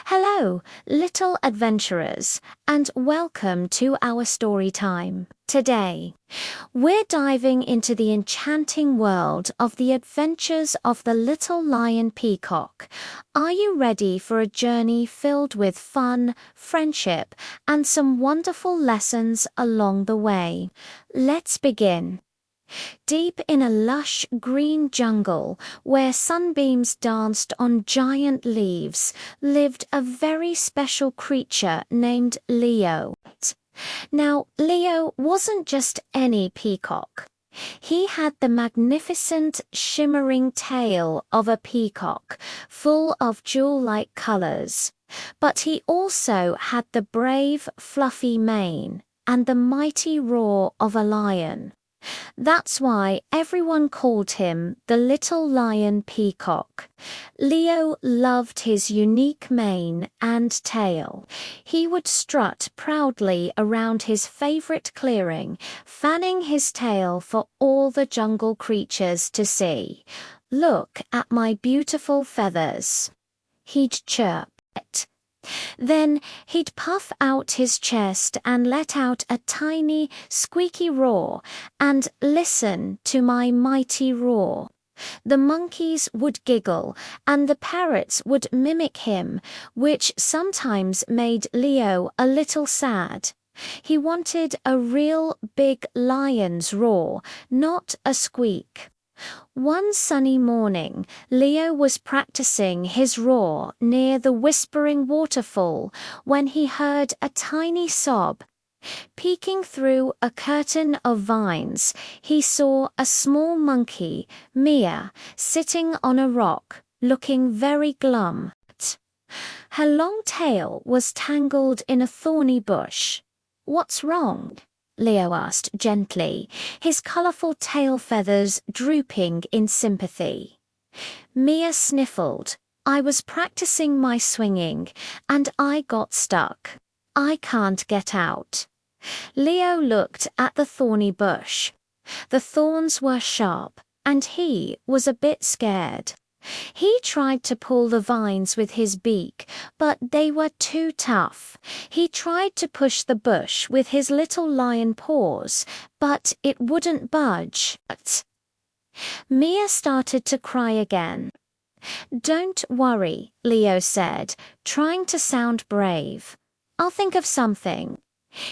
Hello, little adventurers, and welcome to our story time. Today, we're diving into the enchanting world of the adventures of the little lion Peacock. Are you ready for a journey filled with fun, friendship, and some wonderful lessons along the way? Let's begin. Deep in a lush green jungle, where sunbeams danced on giant leaves, lived a very special creature named Leo. Now, Leo wasn't just any peacock. He had the magnificent, shimmering tail of a peacock, full of jewel-like colors. But he also had the brave, fluffy mane and the mighty roar of a lion. That's why everyone called him the little lion peacock. Leo loved his unique mane and tail. He would strut proudly around his favorite clearing, fanning his tail for all the jungle creatures to see. "Look at my beautiful feathers," he'd chirp. Then he'd puff out his chest and let out a tiny, squeaky roar, and listen to my mighty roar. The monkeys would giggle, and the parrots would mimic him, which sometimes made Leo a little sad. He wanted a real big lion's roar, not a squeak. One sunny morning, Leo was practicing his roar near the whispering waterfall when he heard a tiny sob. Peeking through a curtain of vines, he saw a small monkey, Mia, sitting on a rock, looking very glum. Her long tail was tangled in a thorny bush. "What's wrong?" Leo asked gently, his colorful tail feathers drooping in sympathy. Mia sniffled. "I was practicing my swinging, and I got stuck. I can't get out." Leo looked at the thorny bush. The thorns were sharp, and he was a bit scared. He tried to pull the vines with his beak, but they were too tough. He tried to push the bush with his little lion paws, but it wouldn't budge. Mia started to cry again. "Don't worry," Leo said, trying to sound brave. "I'll think of something."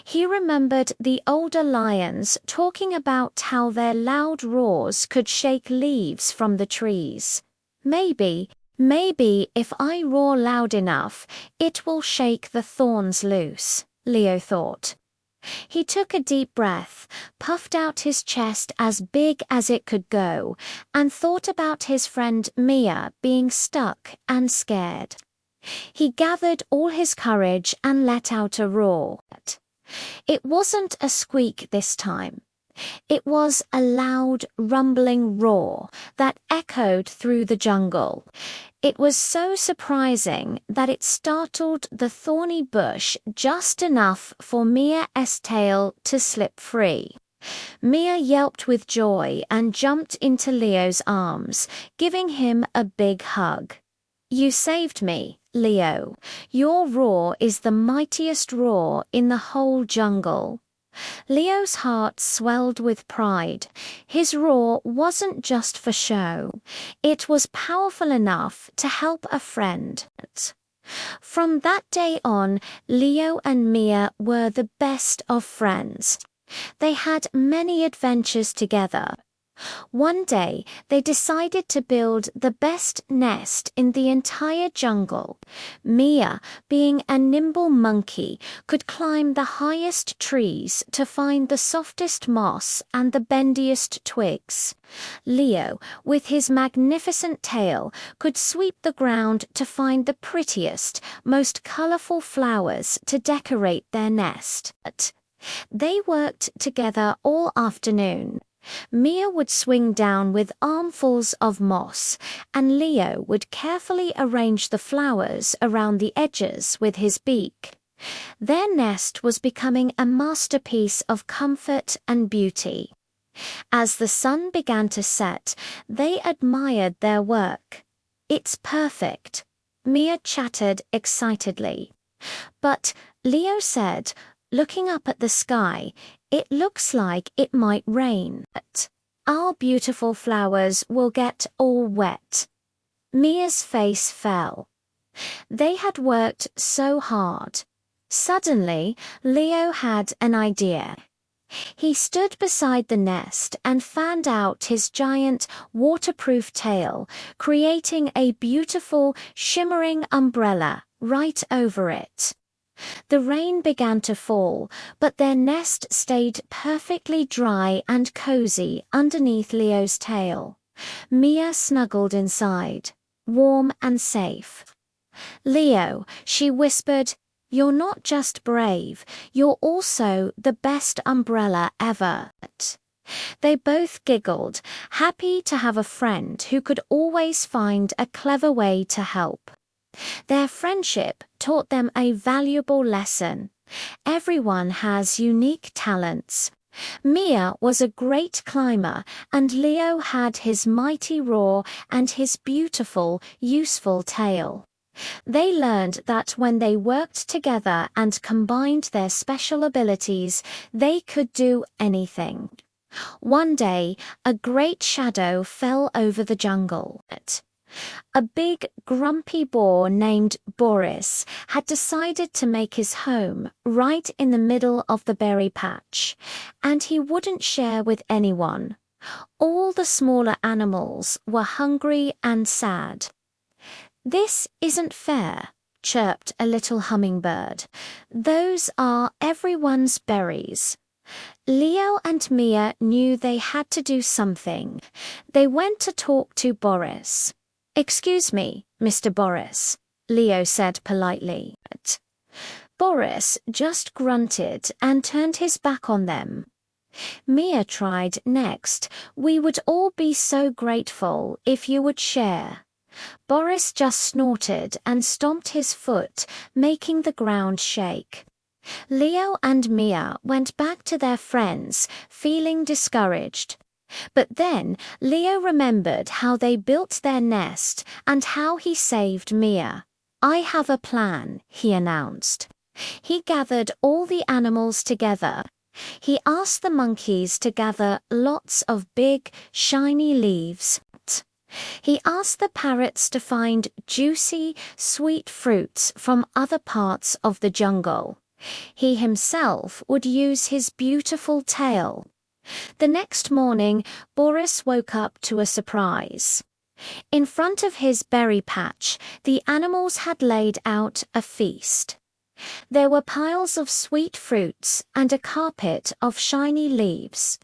He remembered the older lions talking about how their loud roars could shake leaves from the trees. Maybe if I roar loud enough, it will shake the thorns loose," Leo thought. He took a deep breath, puffed out his chest as big as it could go, and thought about his friend Mia being stuck and scared. He gathered all his courage and let out a roar. It wasn't a squeak this time. It was a loud, rumbling roar that echoed through the jungle. It was so surprising that it startled the thorny bush just enough for Mia's tail to slip free. Mia yelped with joy and jumped into Leo's arms, giving him a big hug. "You saved me, Leo. Your roar is the mightiest roar in the whole jungle." Leo's heart swelled with pride. His roar wasn't just for show. It was powerful enough to help a friend. From that day on, Leo and Mia were the best of friends. They had many adventures together. One day, they decided to build the best nest in the entire jungle. Mia, being a nimble monkey, could climb the highest trees to find the softest moss and the bendiest twigs. Leo, with his magnificent tail, could sweep the ground to find the prettiest, most colorful flowers to decorate their nest. They worked together all afternoon. Mia would swing down with armfuls of moss, and Leo would carefully arrange the flowers around the edges with his beak. Their nest was becoming a masterpiece of comfort and beauty. As the sun began to set, they admired their work. "It's perfect," Mia chattered excitedly. But Leo said, looking up at the sky, "It looks like it might rain. Our beautiful flowers will get all wet." Mia's face fell. They had worked so hard. Suddenly, Leo had an idea. He stood beside the nest and fanned out his giant, waterproof tail, creating a beautiful, shimmering umbrella right over it. The rain began to fall, but their nest stayed perfectly dry and cozy underneath Leo's tail. Mia snuggled inside, warm and safe. "Leo," she whispered, "you're not just brave, you're also the best umbrella ever." They both giggled, happy to have a friend who could always find a clever way to help. Their friendship taught them a valuable lesson. Everyone has unique talents. Mia was a great climber, and Leo had his mighty roar and his beautiful, useful tail. They learned that when they worked together and combined their special abilities, they could do anything. One day, a great shadow fell over the jungle. A big, grumpy boar named Boris had decided to make his home right in the middle of the berry patch, and he wouldn't share with anyone. All the smaller animals were hungry and sad. "This isn't fair," chirped a little hummingbird. "Those are everyone's berries." Leo and Mia knew they had to do something. They went to talk to Boris. "Excuse me, Mr. Boris," Leo said politely. Boris just grunted and turned his back on them. Mia tried next. "We would all be so grateful if you would share." Boris just snorted and stomped his foot, making the ground shake. Leo and Mia went back to their friends, feeling discouraged. But then Leo remembered how they built their nest and how he saved Mia. "I have a plan," he announced. He gathered all the animals together. He asked the monkeys to gather lots of big, shiny leaves. He asked the parrots to find juicy, sweet fruits from other parts of the jungle. He himself would use his beautiful tail. The next morning, Boris woke up to a surprise. In front of his berry patch, the animals had laid out a feast. There were piles of sweet fruits and a carpet of shiny leaves.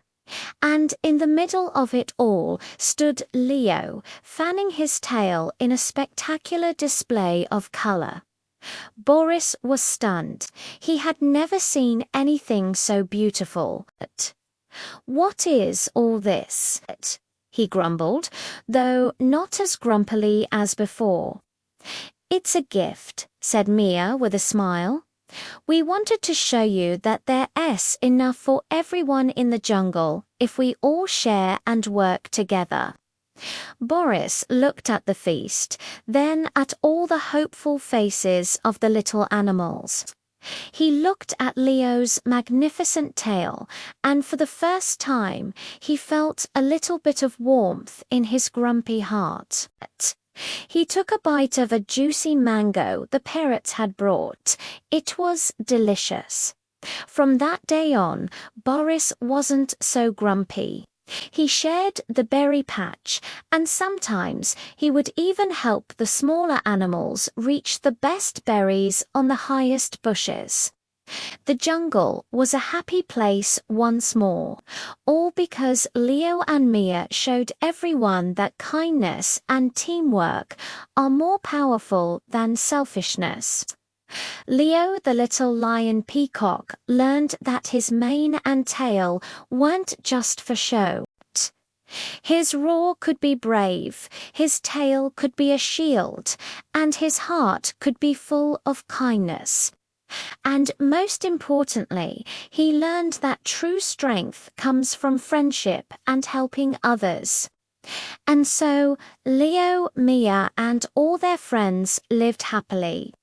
And in the middle of it all stood Leo, fanning his tail in a spectacular display of color. Boris was stunned. He had never seen anything so beautiful. "What is all this?" he grumbled, though not as grumpily as before. "It's a gift," said Mia with a smile. "We wanted to show you that there's enough for everyone in the jungle if we all share and work together." Boris looked at the feast, then at all the hopeful faces of the little animals. He looked at Leo's magnificent tail, and for the first time he felt a little bit of warmth in his grumpy heart. He took a bite of a juicy mango the parrots had brought. It was delicious. From that day on, Boris wasn't so grumpy. He shared the berry patch, and sometimes he would even help the smaller animals reach the best berries on the highest bushes. The jungle was a happy place once more, all because Leo and Mia showed everyone that kindness and teamwork are more powerful than selfishness. Leo, the little lion peacock, learned that his mane and tail weren't just for show. His roar could be brave, his tail could be a shield, and his heart could be full of kindness. And most importantly, he learned that true strength comes from friendship and helping others. And so Leo, Mia, and all their friends lived happily,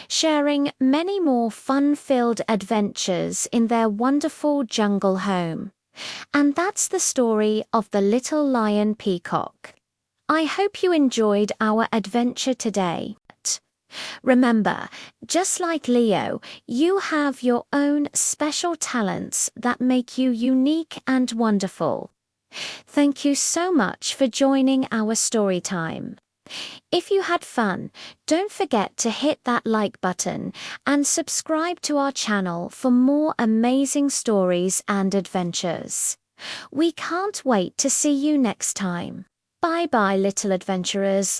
sharing many more fun-filled adventures in their wonderful jungle home. And that's the story of the little lion Peacock. I hope you enjoyed our adventure today. Remember, just like Leo, you have your own special talents that make you unique and wonderful. Thank you so much for joining our story time. If you had fun, don't forget to hit that like button and subscribe to our channel for more amazing stories and adventures. We can't wait to see you next time. Bye bye, little adventurers.